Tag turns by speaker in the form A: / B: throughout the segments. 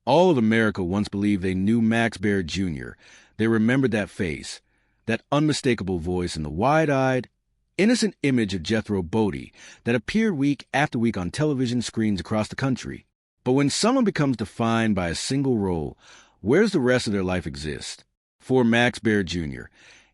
A: All of America once believed they knew Max Baer Jr. They remembered that face, that unmistakable voice, and the wide-eyed, innocent image of Jethro Bodie that appeared week after week on television screens across the country. But when someone becomes defined by a single role, where does the rest of their life exist? For Max Baer Jr.,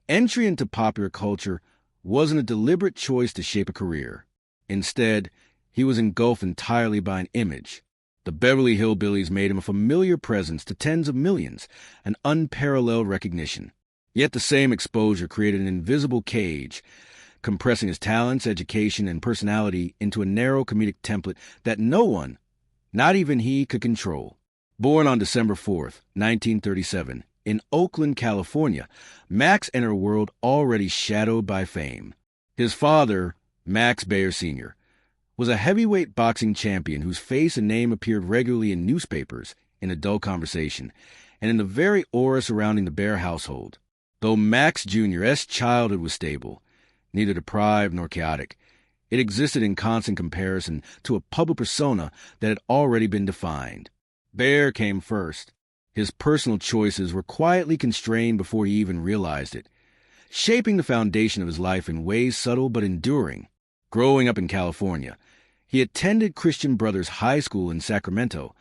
A: entry into popular culture wasn't a deliberate choice to shape a career. Instead, he was engulfed entirely by an image. The Beverly Hillbillies made him a familiar presence to tens of millions, an unparalleled recognition. Yet the same exposure created an invisible cage, compressing his talents, education, and personality into a narrow comedic template that no one, not even he, could control. Born on December 4th, 1937, in Oakland, California, Max entered a world already shadowed by fame. His father, Max Baer Sr., was a heavyweight boxing champion whose face and name appeared regularly in newspapers, in adult conversation, and in the very aura surrounding the Baer household. Though Max Jr.'s childhood was stable, neither deprived nor chaotic, it existed in constant comparison to a public persona that had already been defined. Baer came first. His personal choices were quietly constrained before he even realized it, shaping the foundation of his life in ways subtle but enduring. Growing up in California, he attended Christian Brothers High School in Sacramento,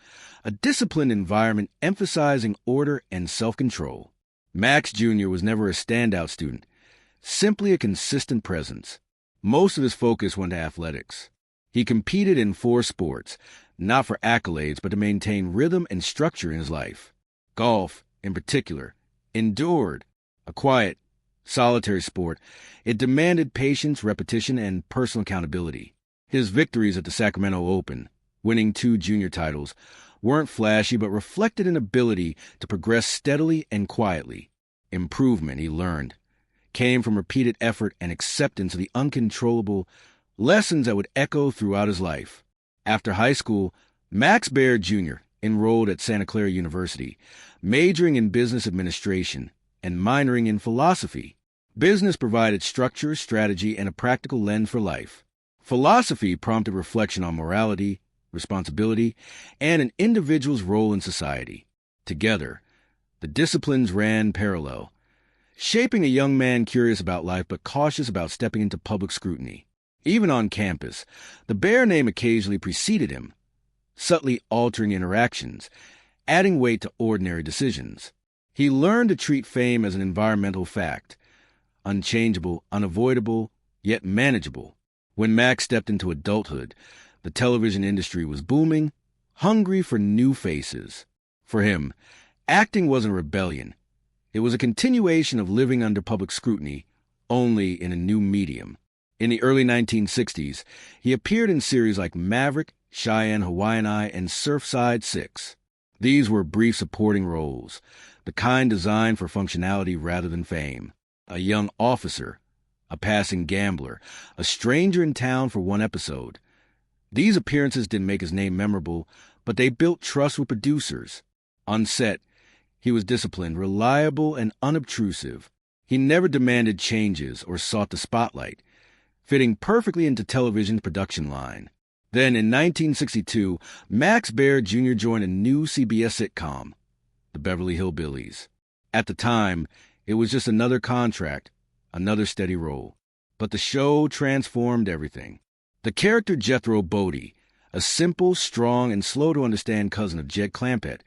A: a disciplined environment emphasizing order and self-control. Max Jr. was never a standout student, simply a consistent presence. Most of his focus went to athletics. He competed in 4 sports, not for accolades, but to maintain rhythm and structure in his life. Golf, in particular, endured. A quiet, solitary sport, it demanded patience, repetition, and personal accountability. His victories at the Sacramento Open, winning 2 junior titles, weren't flashy but reflected an ability to progress steadily and quietly. Improvement, he learned, came from repeated effort and acceptance of the uncontrollable, lessons that would echo throughout his life. After high school, Max Baer Jr. enrolled at Santa Clara University, majoring in business administration and minoring in philosophy. Business provided structure, strategy, and a practical lens for life. Philosophy prompted reflection on morality, responsibility, and an individual's role in society. Together, the disciplines ran parallel, shaping a young man curious about life but cautious about stepping into public scrutiny. Even on campus, the Baer name occasionally preceded him, subtly altering interactions, adding weight to ordinary decisions. He learned to treat fame as an environmental fact, unchangeable, unavoidable, yet manageable. When Max stepped into adulthood, the television industry was booming, hungry for new faces. For him, acting wasn't a rebellion. It was a continuation of living under public scrutiny, only in a new medium. In the early 1960s, he appeared in series like Maverick, Cheyenne, Hawaiian Eye, and Surfside 6. These were brief supporting roles, the kind designed for functionality rather than fame. A young officer, a passing gambler, a stranger in town for one episode. These appearances didn't make his name memorable, but they built trust with producers. On set, he was disciplined, reliable, and unobtrusive. He never demanded changes or sought the spotlight, fitting perfectly into television's production line. Then, in 1962, Max Baer Jr. joined a new CBS sitcom, The Beverly Hillbillies. At the time, it was just another contract, another steady role. But the show transformed everything. The character Jethro Bodie, a simple, strong, and slow-to-understand cousin of Jed Clampett,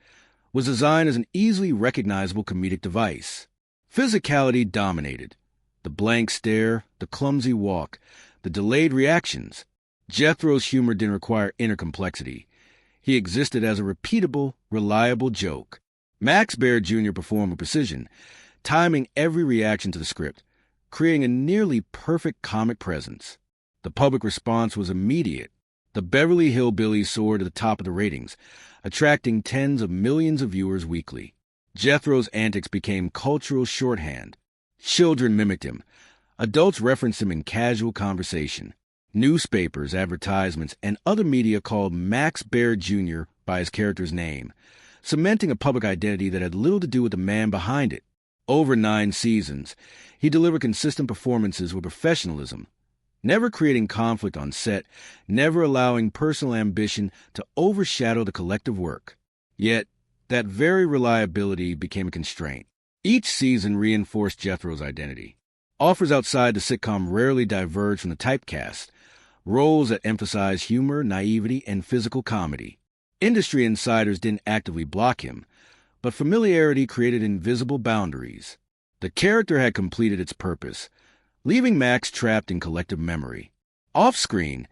A: was designed as an easily recognizable comedic device. Physicality dominated. The blank stare, the clumsy walk, the delayed reactions. Jethro's humor didn't require inner complexity. He existed as a repeatable, reliable joke. Max Baer Jr. performed with precision, timing every reaction to the script, creating a nearly perfect comic presence. The public response was immediate. The Beverly Hillbillies soared to the top of the ratings, attracting tens of millions of viewers weekly. Jethro's antics became cultural shorthand. Children mimicked him. Adults referenced him in casual conversation. Newspapers, advertisements, and other media called Max Baer Jr. by his character's name, cementing a public identity that had little to do with the man behind it. Over 9 seasons, he delivered consistent performances with professionalism, never creating conflict on set, never allowing personal ambition to overshadow the collective work. Yet, That very reliability became a constraint. Each season reinforced Jethro's identity. Offers outside the sitcom rarely diverged from the typecast, roles that emphasized humor, naivety, and physical comedy. Industry insiders didn't actively block him, but familiarity created invisible boundaries. The character had completed its purpose, leaving Max trapped in collective memory. Off-screen,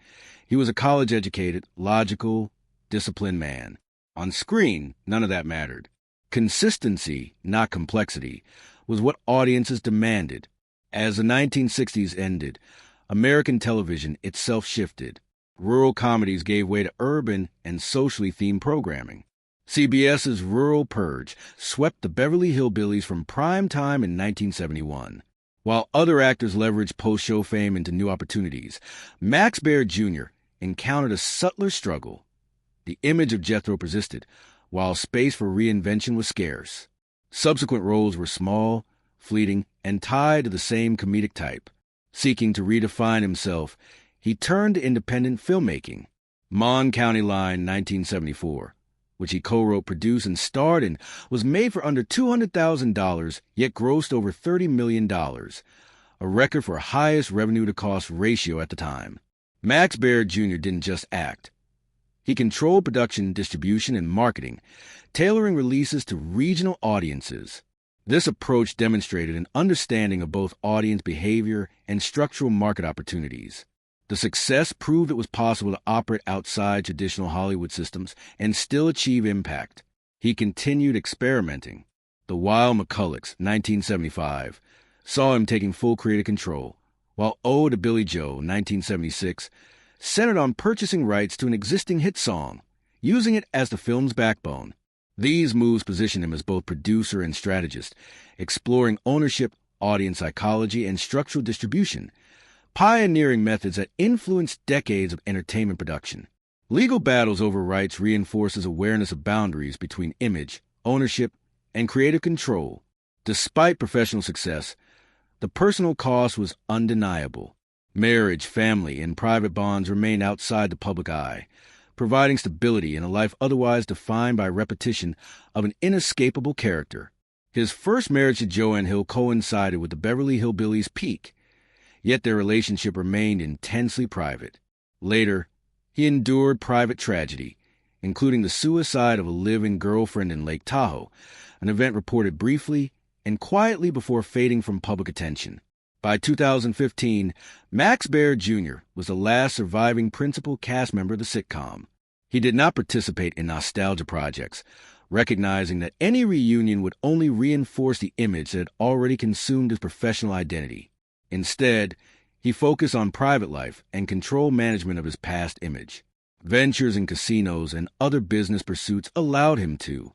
A: he was a college-educated, logical, disciplined man. On screen, none of that mattered. Consistency, not complexity, was what audiences demanded. As the 1960s ended, American television itself shifted. Rural comedies gave way to urban and socially themed programming. CBS's Rural Purge swept the Beverly Hillbillies from prime time in 1971. While other actors leveraged post-show fame into new opportunities, Max Baer Jr. encountered a subtler struggle. The image of Jethro persisted, while space for reinvention was scarce. Subsequent roles were small, fleeting, and tied to the same comedic type. Seeking to redefine himself, he turned to independent filmmaking. Mon County Line, 1974, which he co-wrote, produced, and starred in, was made for under $200,000, yet grossed over $30 million, a record for highest revenue-to-cost ratio at the time. Max Baer Jr. didn't just act. He controlled production, distribution, and marketing, tailoring releases to regional audiences. This approach demonstrated an understanding of both audience behavior and structural market opportunities. The success proved it was possible to operate outside traditional Hollywood systems and still achieve impact. He continued experimenting. The Wild McCullochs, 1975, saw him taking full creative control, while Ode to Billy Joe, 1976, centered on purchasing rights to an existing hit song, using it as the film's backbone. These moves positioned him as both producer and strategist, exploring ownership, audience psychology, and structural distribution, pioneering methods that influenced decades of entertainment production. Legal battles over rights reinforces awareness of boundaries between image, ownership, and creative control. Despite professional success, the personal cost was undeniable. Marriage, family, and private bonds remained outside the public eye, providing stability in a life otherwise defined by repetition of an inescapable character. His first marriage to Joanne Hill coincided with the Beverly Hillbillies' peak, yet their relationship remained intensely private. Later, he endured private tragedy, including the suicide of a live-in girlfriend in Lake Tahoe, an event reported briefly and quietly before fading from public attention. By 2015, Max Baer Jr. was the last surviving principal cast member of the sitcom. He did not participate in nostalgia projects, recognizing that any reunion would only reinforce the image that had already consumed his professional identity. Instead, he focused on private life and control management of his past image. Ventures in casinos and other business pursuits allowed him to,